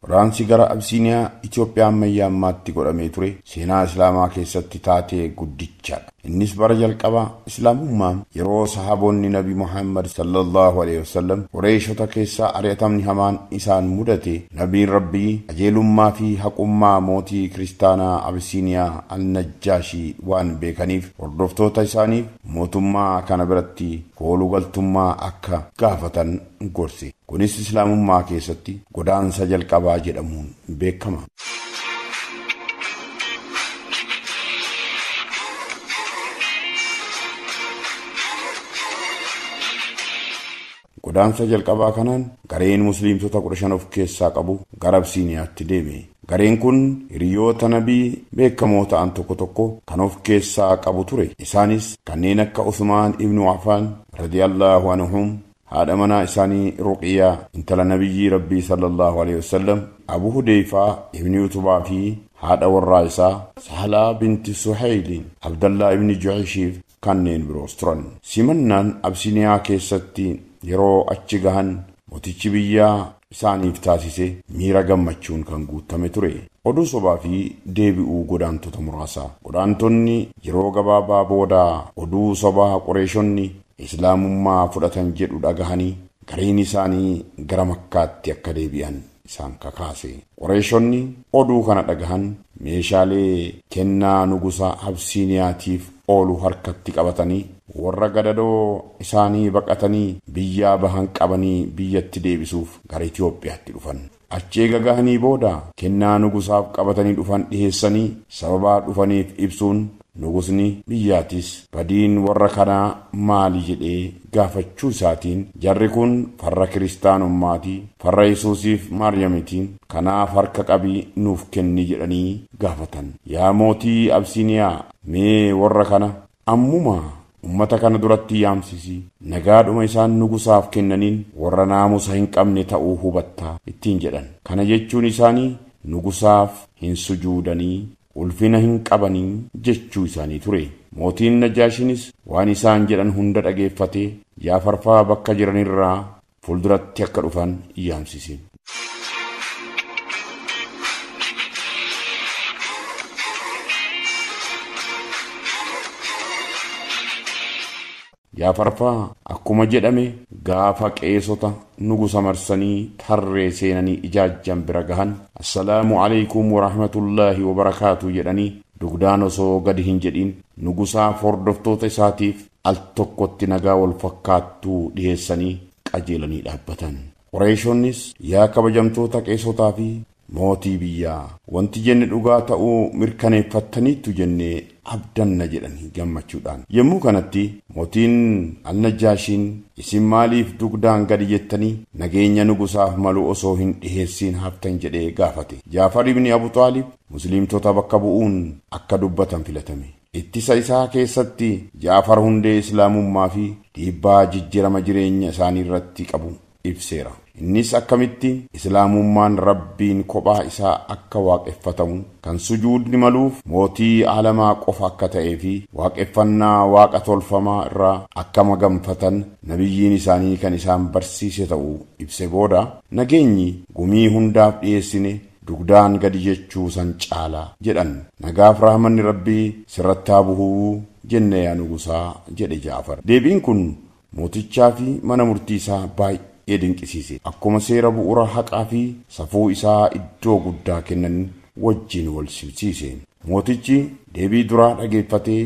Waraansi gara Absiiniyaa Itoophiyaa ammayyaa ammaatti godhamee ture seenaa Islaamaa keessatti taatee guddichaadha. Innis bara jalqabaa Islaamummaan yeroo sahaabonni Nabi Muhammad sallallahu alaihi wasallam Qureeshota keessaa ari'atamni hamaan isaan mudate, Nabiin Rabbii qajeelummaa fi haqummaa mootii kiristaanaa Absiiniyaa Al-Najjaashii waan beekaniif hordoftoota isaaniif mootummaa kana biratti koolugaltummaa akka gaafatan gorse. Kunis Islaamummaa keessatti godaansa jalqabaa jedhamuun beekama. Godaansa jalqabaa kanaan gareen musliimtota 15 of keessaa qabu gara Absiiniyaatti deeme. Gareen kun hiriyoota nabii beekamoo ta'an tokko kan of keessaa qabu ture. Isaanis kanneen akka Usmaan ibn Affaan radiyallahu anhum, haadha manaa isaanii Ruqiyyaa intala nabiyyi Rabbii sallallahu alaihi wasallam, Abu Hudayfaa ibn Utubaa fi haadha warraa isaa Sahlaa binti Suhayl, Abdallah ibn Ju'aysh kanneen biroos turan. Simannaan Absiiniyaa keessatti yeroo achi gahan mootichi biyyaa isaaniif taasise miira gammachuun kan guutame ture. Oduu sobaa fi deebi'uu godaantota muraasa. Godaantonni yeroo gabaabaa booda oduu sobaa Qureeshonni Islaamummaa fudhatan jedhu dhagahanii gareen isaanii gara Makkaatti akka deebi'an isaan kakaase. Qureeshonni oduu kana dhagahan meeshaalee kennaa nugusa Absiiniyaatiif oolu harkatti qabatanii warra gadadoo isaanii baqatanii biyyaa bahan qabanii biyyatti deebisuuf gara Itoophiyaatti dhufan. Achii gagahanii booda kennaa nugusaaf qabatanii dhufan dhiheessanii sababaa dhufaniif ibsuun nugusni biyyaatis badiin warra kanaa maali jedhee gaafachuu isaatiin jarri kun farra kiristaanummaati, farra Yesuusiif Maariyamitiin, kanaaf harka qabii nuuf kenni jedhanii gaafatan. Yaa mootii Absiiniyaa, mee warra kana ammuma ummata kana duratti yaamsisi, nagaadhuma isaan nugusaaf kennaniin warra naamusa hin qabne ta'uu hubattaa ittiin jedhan. Kana jechuun isaanii nugusaaf hin sujuudanii, ulfina hin qabanii jechuu isaanii ture. Mootiin Najaashinis waan isaan jedhan hunda dhageeffatee Jaafarfaa bakka jiranirraa fuulduratti akka dhufan yaamsise. Jaafarfaa akkuma jedhame gaafa qeesota nugusa marsanii tarree seenanii ijaajjan bira gahan assalaamu alaykum wa rahmatullaahi wa barakaatu jedhanii dugdaan osoo gadi hin jedhin nugusaaf hordoftoota isaatiif al tokkotti nagaa wal fakkaattuu dhiheessanii qajeelanii dhaabbatan. Qureeshonnis yaa kabajamtoota qeesotaa fi mootii biyyaa, wanti jenne dhugaa ta'uu mirkaneeffattaniittu jennee abdanna jedhanii gammachuudhaan. Yommuu kanatti mootiin Al-Najjaashiin isin maaliif dugdaan gadi jettanii nageenya nugusaaf malu osoo hin dhiheessiin haftan jedhee gaafate. Jaafar ibn Abu Xaalib musliimtota bakka bu'uun akka dubbatan filatame. Ittisa isaa keessatti Jaafar hundee islaamummaa fi dhiibbaa jijjiirama jireenya isaanii irratti qabu ibseera. Innis akkamitti islaamummaan rabbiin kophaa isaa akka waaqeffatamu, kan sujuudni maluuf mootii alamaa qofa akka ta'ee fi waaqeffannaa waaqa tolfamaa irraa akka maganfatan nabiyyiin isaanii kan isaan barsiise ta'uu ibse booda nageenyi gumii hundaaf dhiyeessine dugdaan gadi jechuu san caalaa jedhan. Nagaaf rahmanni rabbii sirratti haa bu'uu jenne yaa nugusaa jedhe Jaafar. Deebiin kun mootichaa fi mana murtii isaa baay'ee dinqisiise. Akkuma seera bu'uura haqaa fi safuu isaa iddoo guddaa kennan wajjin wal simsiise. Mootichi deebii duraa dhageeffatee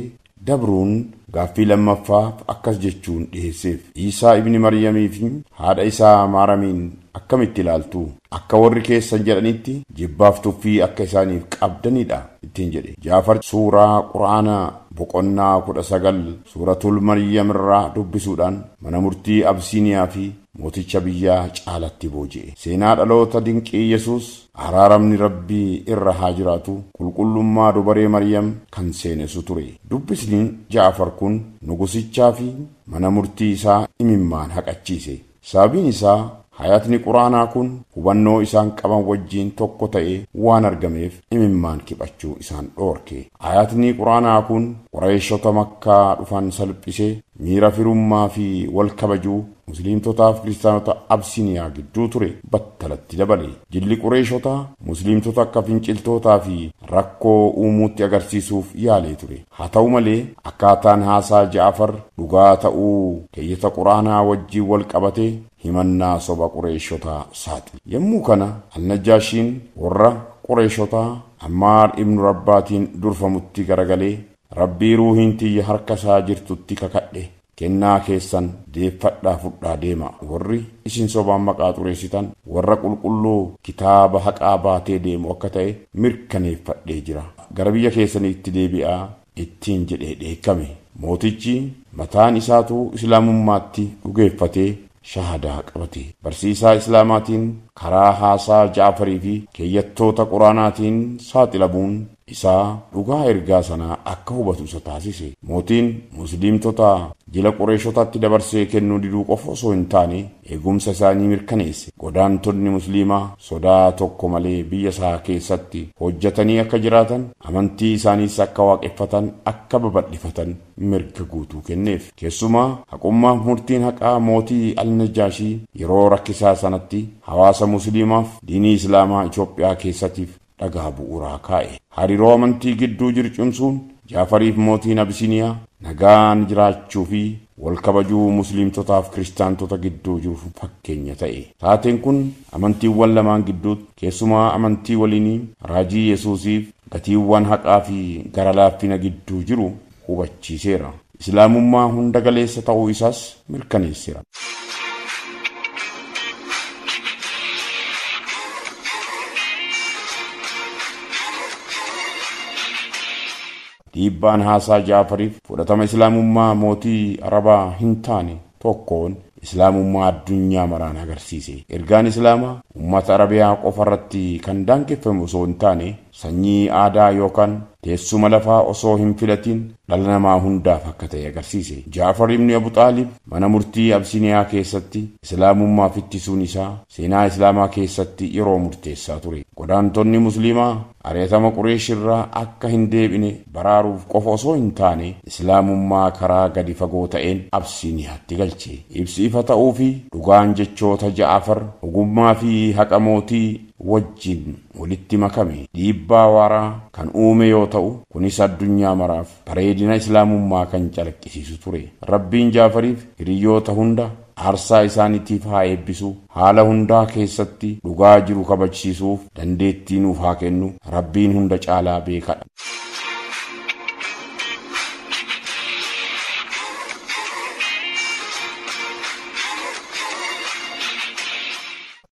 dabruun gaaffii lammaffaaf akkas jechuun dhiheesseef. Iisaa ibni Maryamii fi haadha isaa Maaramiin akkamitti ilaaltu? Akka warri keessan jedhanitti jibbaaf tuffii akka isaaniif qabdanidha ittiin jedhe. Jaafar suuraa Qur'aanaa boqonnaa 19 suuratul Maryam irraa dubbisuudhaan mana murtii Absiiniyaa fi mooticha biyyaa caalatti booji'e. Seenaa dhaloota dinqii Yesuus araaramni rabbii irra haa jiraatu qulqullummaa dubaree Maryam kan seenessu ture. Dubbisni Jaafar kun nugusichaa fi mana murtii isaa imimmaan haqachiise. Sababiin isaa hayatni Quraanaa kun hubannoo isaan qaban wajjiin tokko ta'ee waan argameef imimmaan kiphachuu isaan dhoorke. Hayatni Quraanaa kun Qureeshota Makkaa dhufan salphisee miira firummaa fi wal kabajuu musliimtotaaf kiristaanota Absiniyaa gidduu ture battalatti dabale. Jilli Qureeshotaa musliimtota akka finciltootaa fi rakkoo uumuutti agarsiisuuf yaalee ture. Haa ta'u malee akkaataan haasaa Jaafar dhugaa ta'uu keeyyata quraanaa wajjiin wal qabatee himannaa soba Qureeshotaa saaxile. Yommuu kana Alnajaashiin warra Qureeshotaa Ammaar ibnu Rabbaatiin durfamutti garagalee Rabbii ruuhiin tiyya harka isaa jirtutti kakadhe kennaa keessan deeffadhaa fudhaa deema. Warri isin sobaan maqaa xureessitan warra qulqulluu kitaaba haqaa baatee deemu akka ta'e mirkaneeffadhee jira. Gara biyya keessaniitti deebi'aa ittiin jedhee dheekkame. Mootichi mataan isaatu islaamummaatti dhugeeffatee shahadaa qabate. Barsiisaa islaamaatiin karaa haasaa Jaafarii fi keeyyattoota quraanaatiin saaxilamuun isaa dhugaa ergaa sanaa akka hubatu isa taasise. Mootiin musliimtota jila Qureeshotaatti dabarsee kennuu diduu qofa osoo hin taane eegumsa isaanii mirkaneesse. Godaantonni musliimaa sodaa tokko malee biyya isaa keessatti hojjetanii akka jiraatan, amantii isaaniis akka waaqeffatan, akka babal'ifatan mirga guutuu kenneef. Keessumaa haqummaaf murtiin haqaa mootii Alnajaashii yeroo rakkisaa sanatti hawaasa musliimaaf diinii islaamaa Itoophiyaa keessattiif dhagaa bu'uuraa kaa'e. Hariiroo amantii gidduu jiru cimsuun Jaafariif mootiin Abisiniyaa nagaan jiraachuu fi wal kabajuu musliimtotaaf kiristaantota gidduu jiru fakkeenya ta'e. Taateen kun amantiiwwan lamaan gidduutti keessumaa amantii waliinii raajii Yesuusiif gatiiwwan haqaa fi gara laaffina gidduu jiru hubachiiseera. Islaamummaa hunda galeessa ta'uu isaas mirkaneesseera. Dhiibbaan haasaa Jaafariif fudhatama islaamummaa mootii Arabaa hin taane tokkoon islaamummaa addunyaa maraan agarsiise. Ergaan islaamaa ummata Arabiyaa qofa irratti kan daangeffame osoo hin taane sanyii aadaa yookaan teessuma lafaa osoo hin filatiin dhala namaa hundaaf akka ta'e agarsiise. Jaafar ibn Abu Xaalib mana murtii Absiniyaa keessatti islaamummaaf ittisuun isaa seenaa islaamaa keessatti yeroo murteessaa ture. Godaantonni musliimaa ari'atama Qureesh irraa akka hin deebine baraaruuf qofa osoo hin taane islaamummaa karaa gadi fagoo ta'een Absiniyaatti galche. Ibsi ifa ta'uu fi dhugaan jechoota Jaafar ogummaa fi haqa mootii wajjin walitti makame dhiibbaa waaraa kan uume yoo ta'u kunis addunyaa maraaf bareedina islaamummaa kan calaqqisiisu ture. Rabbiin Jaafariif hiriyoota hunda aarsaa isaaniitiif haa eebbisu. Haala hundaa keessatti dhugaa jiru kabachiisuuf dandeettii nuuf haa kennu. Rabbiin hunda caalaa beekadha.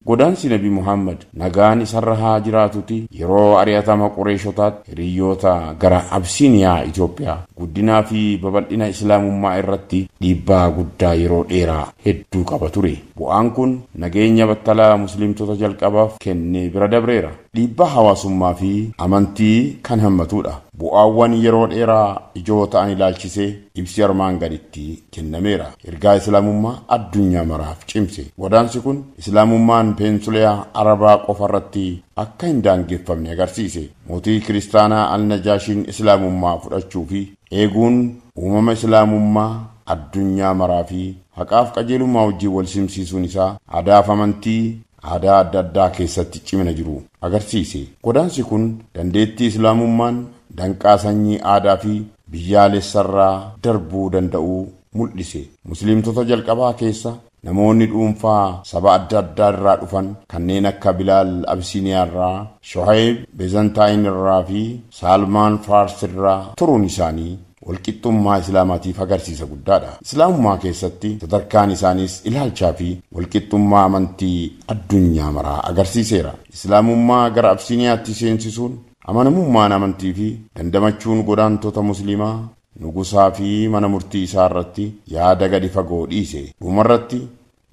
Godaansi Nabi Muhammad nagaan isarra haa jiraatuti yeroo ari'atama Qureeshotaatti hiriyoota gara Absiniyaa Itoophiyaa guddinaa fi babal'ina islaamummaa irratti dhiibbaa guddaa yeroo dheeraa hedduu qaba ture. Bu'aan kun nageenya battalaa musliimtota jalqabaaf kennee bira dabreera. Dhiibbaa hawaasummaa fi amantii kan hammatudha. Bu'aawwan yeroo dheeraa ijoo ta'an ilaalchisee ibsi armaan gaditti kennameera. Ergaa islaamummaa addunyaa maraaf cimse. Godaansi kun islaamummaan peensuliyaa Arabaa qofa irratti akka hin daangeffamne agarsiise. Mootii kiristaanaa Alnajaashiin islaamummaa fudhachuu fi eeguun uumama islaamummaa addunyaa maraa fi haqaaf qajeelummaa wajjin wal simsiisuun isaa aadaaf amantii aadaa adda addaa keessatti cimina jiru agarsiise. Godaansi kun dandeettii islaamummaan danqaa sanyii aadaa fi biyyaalessarraa darbuu danda'u mul'ise. Musliimtota jalqabaa keessa namoonni dhuunfaa saba adda addaa irraa dhufan kanneen akka Bilaal Absiniyaa irraa, Shohaib Bizantaayin irraa fi Saalmaan Faars irraa turuun isaanii walqixxummaa islaamaatiif agarsiisa guddaadha. Islaamummaa keessatti sadarkaan isaaniis ilaalchaa fi walqixxummaa amantii addunyaa maraa agarsiiseera. Islaamummaa gara Absiniyaatti seensisuun amanamummaan amantii fi dandamachuun godaantota musliimaa nugusaa fi mana murtii isaa irratti yaada gadi fagoo dhiise. Dhumarratti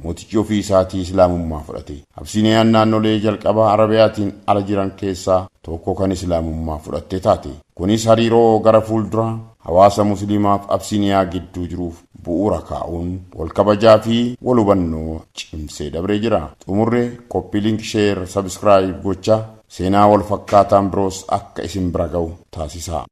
mootichi ofii isaatii islaamummaa fudhate. Absiniyaan naannolee jalqabaa Arabiyaatiin ala jiran keessaa tokko kan islaamummaa fudhatte taate. Kunis hariiroo gara fuulduraa hawaasa musliimaaf Absiniyaa gidduu jiruuf bu'uura kaa'uun wal kabajaa fi wal hubannoo cimsee dabree jira. Xumurree koppii link sheer sabskraayib gochaa seenaa wal fakkaataan biroos akka isin bira ga'u taasisaa.